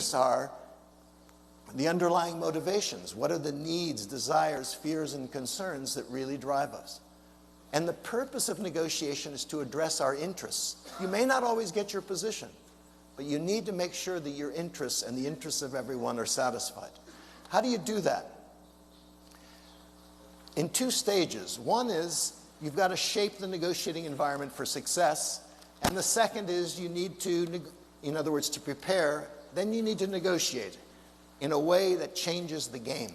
interests are the underlying motivations. What are the needs, desires, fears, and concerns that really drive us? And the purpose of negotiation is to address our interests. You may not always get your position, but you need to make sure that your interests and the interests of everyone are satisfied. How do you do that? In two stages. One is you've got to shape the negotiating environment for success, and the second is you need to, in other words, to prepare, then you need to negotiate in a way that changes the game.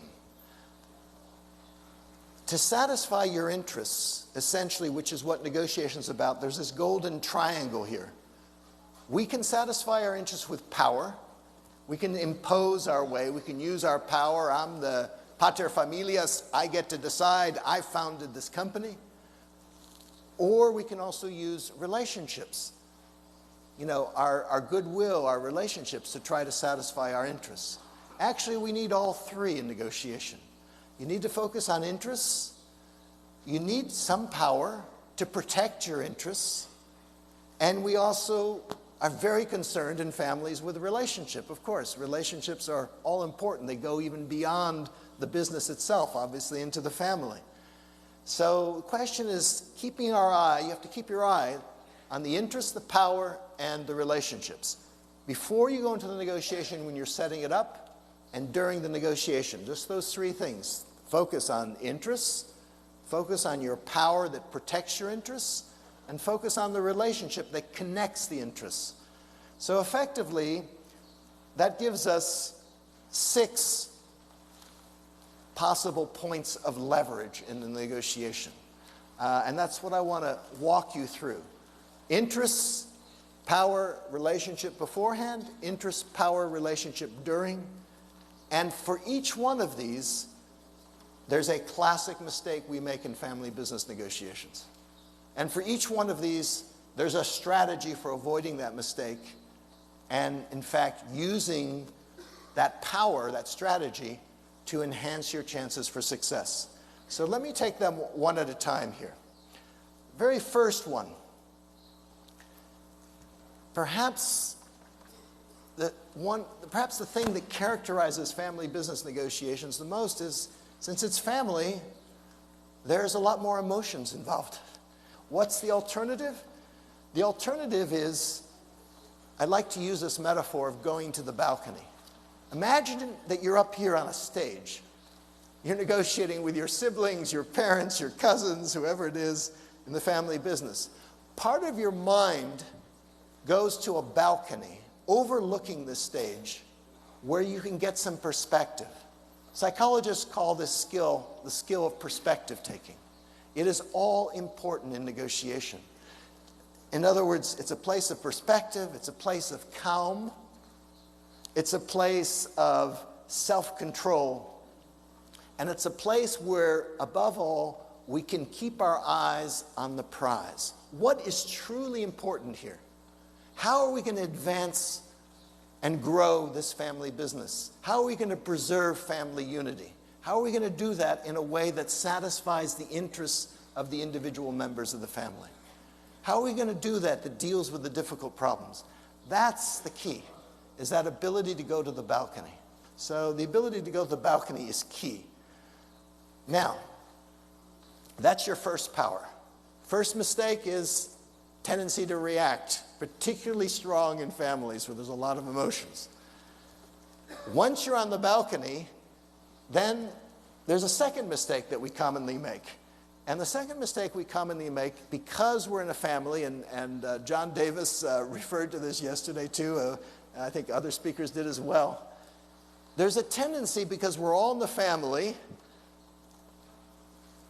To satisfy your interests, essentially, which is what negotiation is about, there's this golden triangle here. We can satisfy our interests with power. We can impose our way. We can use our power. I'm the pater familias. I get to decide. I founded this company. Or we can also use relationships. You know, our goodwill, our relationships to try to satisfy our interests. Actually, we need all three in negotiation. You need to focus on interests. You need some power to protect your interests. And we also are very concerned in families with relationship. Of course, relationships are all important. They go even beyond the business itself, obviously, into the family. So the question is keeping our eye, you have to keep your eye on the interests, the power, and the relationships. Before you go into the negotiation, when you're setting it up, and during the negotiation, just those three things. Focus on interests, focus on your power that protects your interests, and focus on the relationship that connects the interests. So effectively, that gives us 6 possible points of leverage in the negotiation. And that's what I want to walk you through. Interests, power, relationship beforehand, interests, power, relationship during. And for each one of these, there's a classic mistake we make in family business negotiations. And for each one of these, there's a strategy for avoiding that mistake and, in fact, using that power, that strategy, to enhance your chances for success. So let me take them one at a time here. Very first one. Perhaps the thing that characterizes family business negotiations the most is, since it's family, there's a lot more emotions involved. What's the alternative? The alternative is, I like to use this metaphor of going to the balcony. Imagine that you're up here on a stage. You're negotiating with your siblings, your parents, your cousins, whoever it is in the family business. Part of your mind goes to a balcony overlooking the stage where you can get some perspective. Psychologists call this skill the skill of perspective taking. It is all important in negotiation. In other words, it's a place of perspective, it's a place of calm, it's a place of self-control, and it's a place where, above all, we can keep our eyes on the prize. What is truly important here? How are we going to advance and grow this family business? How are we going to preserve family unity? How are we going to do that in a way that satisfies the interests of the individual members of the family? How are we going to do that that deals with the difficult problems? That's the key, is that ability to go to the balcony. So the ability to go to the balcony is key. Now, that's your first power. First mistake is tendency to react, particularly strong in families where there's a lot of emotions. Once you're on the balcony, then there's a second mistake that we commonly make. And the second mistake we commonly make, because we're in a family, and John Davis referred to this yesterday too, I think other speakers did as well. There's a tendency, because we're all in the family,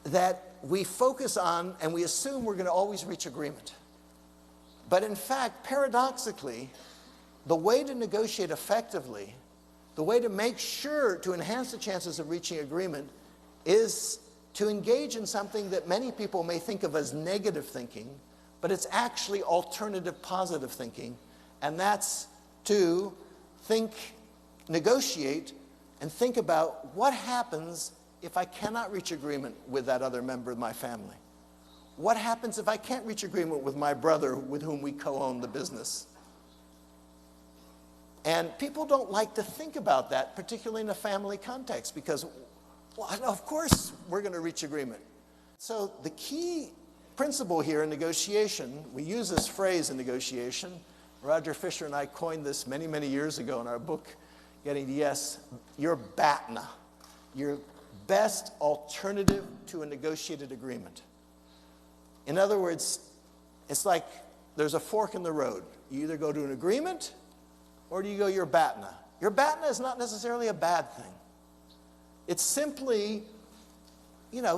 that we focus on and we assume we're going to always reach agreement. But in fact, paradoxically, the way to negotiate effectively, the way to make sure to enhance the chances of reaching agreement is to engage in something that many people may think of as negative thinking, but it's actually alternative positive thinking, and that's to think, negotiate, and think about what happens if I cannot reach agreement with that other member of my family. What happens if I can't reach agreement with my brother with whom we co-own the business? And people don't like to think about that, particularly in a family context, because, well, of course we're going to reach agreement. So the key principle here in negotiation, we use this phrase in negotiation. Roger Fisher and I coined this many, many years ago in our book, Getting to Yes. Your BATNA, your best alternative to a negotiated agreement. In other words, it's like there's a fork in the road. You either go to an agreement or do you go your BATNA? Your BATNA is not necessarily a bad thing. It's simply,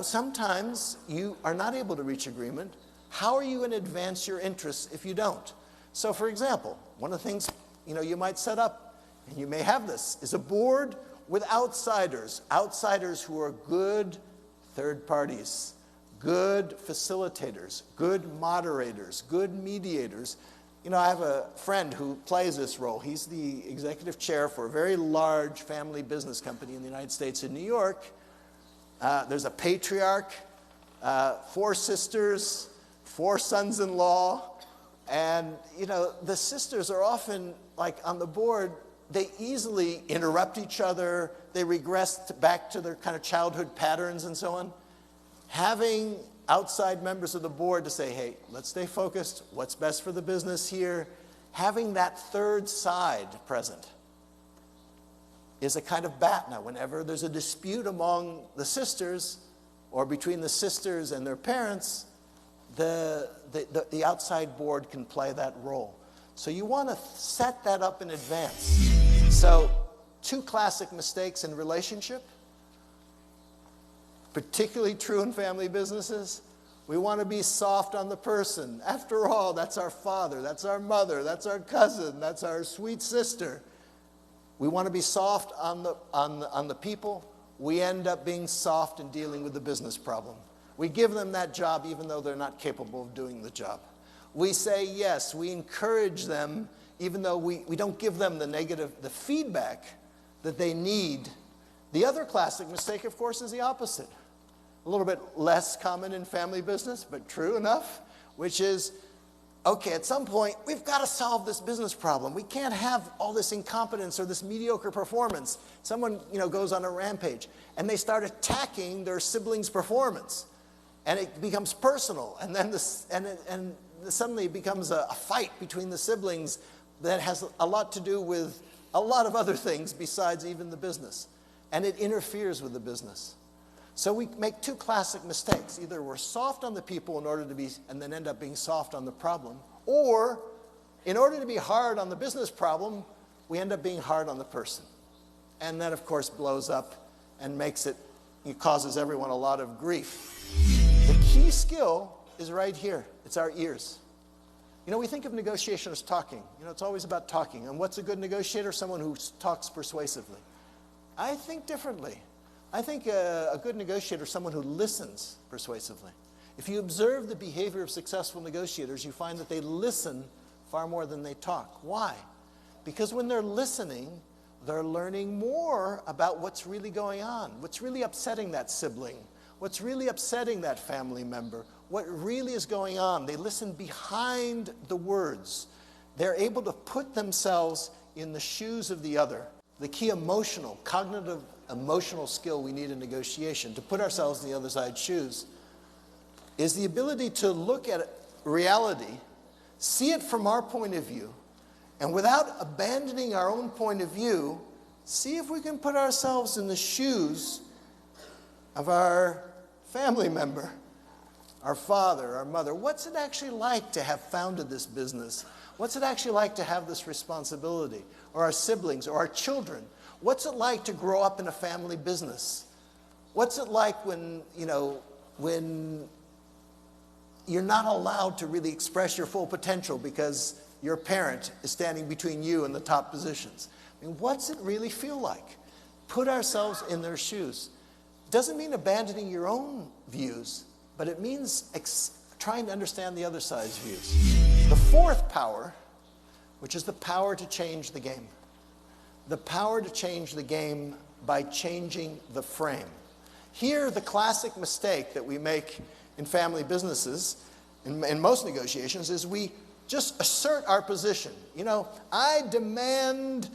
sometimes you are not able to reach agreement. How are you going to advance your interests if you don't? So, for example, one of the things, you might set up, and you may have this, is a board with outsiders who are good third parties, good facilitators, good moderators, good mediators. I have a friend who plays this role. He's the executive chair for a very large family business company in the United States in New York. There's a patriarch, 4 sisters, 4 sons-in-law, and, the sisters are often, like, on the board. They easily interrupt each other. They regress back to their kind of childhood patterns and so on. Having outside members of the board to say, hey, let's stay focused. What's best for the business here? Having that third side present is a kind of BATNA. Whenever there's a dispute among the sisters or between the sisters and their parents, the outside board can play that role. So you want to set that up in advance. So 2 classic mistakes in relationship, particularly true in family businesses. We want to be soft on the person. After all, that's our father, that's our mother, that's our cousin, that's our sweet sister. We want to be soft on the people. We end up being soft in dealing with the business problem. We give them that job even though they're not capable of doing the job. We say yes, we encourage them even though we don't give them the feedback that they need. The other classic mistake, of course, is the opposite. A little bit less common in family business, but true enough, which is, okay, at some point, we've got to solve this business problem. We can't have all this incompetence or this mediocre performance. Someone, goes on a rampage, and they start attacking their siblings' performance. And it becomes personal, and then suddenly it becomes a fight between the siblings that has a lot to do with a lot of other things besides even the business. And it interferes with the business. So we make 2 classic mistakes. Either we're soft on the people and then end up being soft on the problem, or in order to be hard on the business problem, we end up being hard on the person. And that, of course, blows up and it causes everyone a lot of grief. The key skill is right here. It's our ears. We think of negotiation as talking. It's always about talking. And what's a good negotiator? Someone who talks persuasively. I think differently. I think a good negotiator is someone who listens persuasively. If you observe the behavior of successful negotiators, you find that they listen far more than they talk. Why? Because when they're listening, they're learning more about what's really going on, what's really upsetting that sibling, what's really upsetting that family member, what really is going on. They listen behind the words. They're able to put themselves in the shoes of the other. The key cognitive emotional skill we need in negotiation, to put ourselves in the other side's shoes, is the ability to look at reality, see it from our point of view, and without abandoning our own point of view, see if we can put ourselves in the shoes of our family member, our father, our mother. What's it actually like to have founded this business? What's it actually like to have this responsibility? Or our siblings, or our children? What's it like to grow up in a family business? What's it like when you're not allowed to really express your full potential because your parent is standing between you and the top positions? What's it really feel like? Put ourselves in their shoes. Doesn't mean abandoning your own views, but it means trying to understand the other side's views. The 4th power, which is the power to change the game. The power to change the game by changing the frame. Here, the classic mistake that we make in family businesses, in most negotiations, is we just assert our position. You know, I demand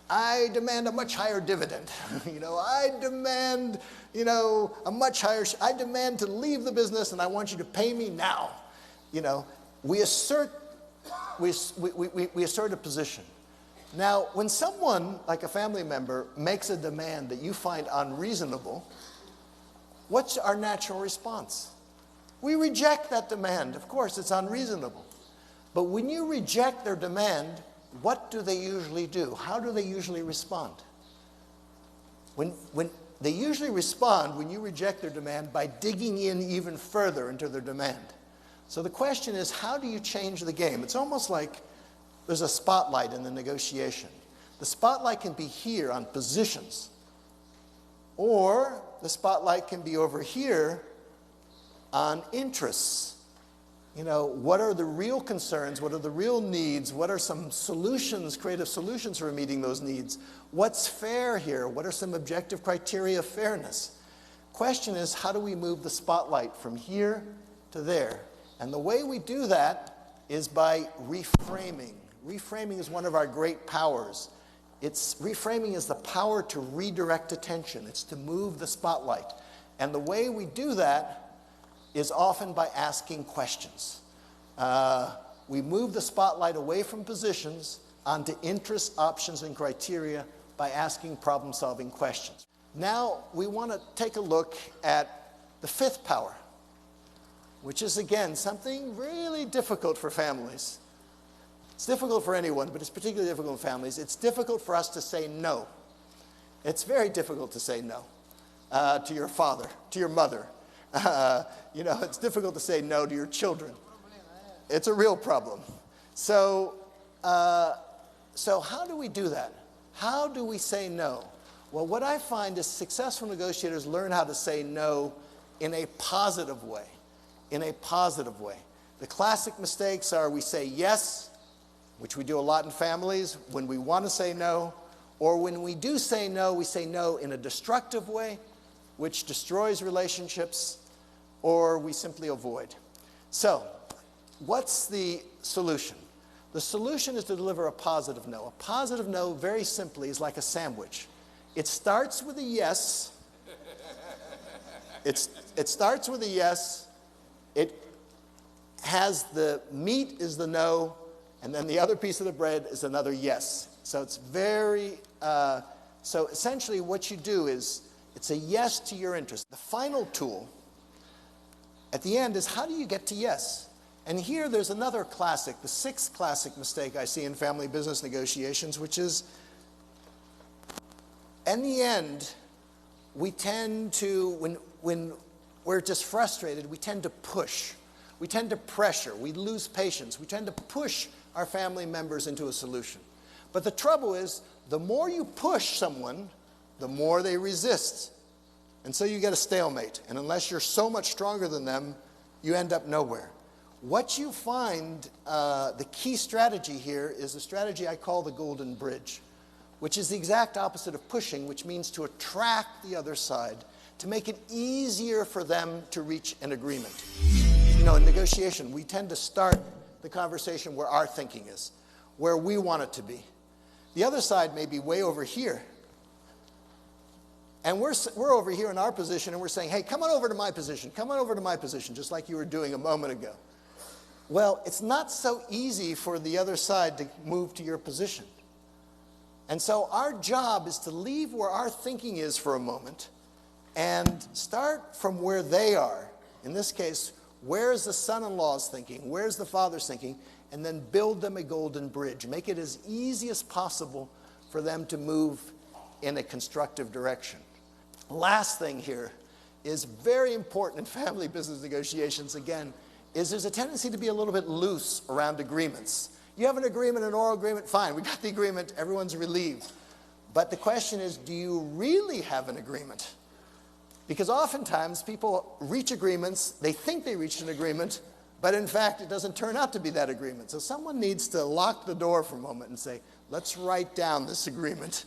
a much higher dividend. You know, I demand, you know, I demand to leave the business and I want you to pay me now. You know, we assert a position. Now, when someone, like a family member, makes a demand that you find unreasonable, what's our natural response? We reject that demand. Of course, it's unreasonable. But when you reject their demand, what do they usually do? How do they usually respond? When they usually respond when you reject their demand by digging in even further into their demand. So the question is, how do you change the game? It's almost like there's a spotlight in the negotiation. The spotlight can be here on positions, or the spotlight can be over here on interests. You know, what are the real concerns? What are the real needs? What are some solutions, creative solutions for meeting those needs? What's fair here? What are some objective criteria of fairness? Question is, how do we move the spotlight from here to there? And the way we do that is by reframing. Reframing is one of our great powers. Reframing is the power to redirect attention. It's to move the spotlight. And the way we do that is often by asking questions. We move the spotlight away from positions onto interests, options, and criteria by asking problem-solving questions. Now, we want to take a look at the fifth power, which is, again, something really difficult for families. It's difficult for anyone, but it's particularly difficult in families. It's difficult for us to say no. It's very difficult to say no to your father, to your mother. You know, it's difficult to say no to your children. It's a real problem. So how do we do that? How do we say no? Well, what I find is successful negotiators learn how to say no in a positive way. In a positive way. The classic mistakes are we say yes, which we do a lot in families, when we want to say no, or when we do say no, we say no in a destructive way, which destroys relationships, or we simply avoid. So, what's the solution? The solution is to deliver a positive no. A positive no, very simply, is like a sandwich. It starts with a yes. It starts with a yes. It has the meat is the no, and then the other piece of the bread is another yes. So it's very, so essentially what you do is, it's a yes to your interest. The final tool at the end is, how do you get to yes? And here there's another classic, the sixth classic mistake I see in family business negotiations, which is, in the end, we tend to, when we're just frustrated, we tend to push. We tend to pressure. We lose patience. We tend to push our family members into a solution. But the trouble is, the more you push someone, the more they resist. And so you get a stalemate. And unless you're so much stronger than them, you end up nowhere. What you find, the key strategy here is a strategy I call the golden bridge, which is the exact opposite of pushing, which means to attract the other side, to make it easier for them to reach an agreement. You know, in negotiation, we tend to start the conversation where our thinking is, where we want it to be. The other side may be way over here. And we're over here in our position, and we're saying, hey, come on over to my position. Come on over to my position, just like you were doing a moment ago. Well, it's not so easy for the other side to move to your position. And so our job is to leave where our thinking is for a moment and start from where they are. In this case, where's the son-in-law's thinking? Where's the father's thinking? And then build them a golden bridge. Make it as easy as possible for them to move in a constructive direction. Last thing here is very important in family business negotiations, again, is there's a tendency to be a little bit loose around agreements. You have an agreement, an oral agreement, fine, we got the agreement, everyone's relieved. But the question is, do you really have an agreement? Because oftentimes people reach agreements, they think they reached an agreement, but in fact it doesn't turn out to be that agreement. So someone needs to lock the door for a moment and say, let's write down this agreement.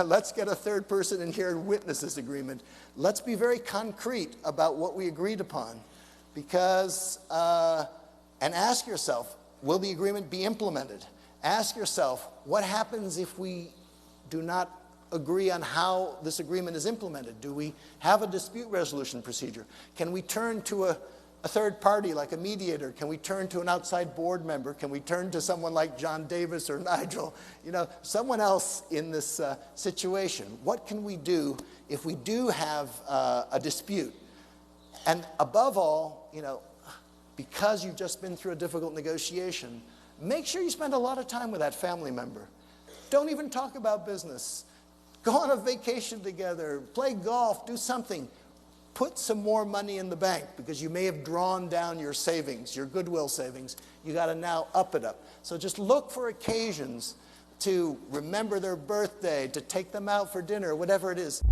Let's get a third person in here and witness this agreement. Let's be very concrete about what we agreed upon. Because, and ask yourself, will the agreement be implemented? Ask yourself, what happens if we do not agree on how this agreement is implemented? Do we have a dispute resolution procedure? Can we turn to a third party like a mediator? Can we turn to an outside board member? Can we turn to someone like John Davis or Nigel? You know, someone else in this situation. What can we do if we do have a dispute? And above all, you know, because you've just been through a difficult negotiation, make sure you spend a lot of time with that family member. Don't even talk about business. Go on a vacation together, play golf, do something. Put some more money in the bank because you may have drawn down your savings, your goodwill savings. You got to now up it up. So just look for occasions to remember their birthday, to take them out for dinner, whatever it is.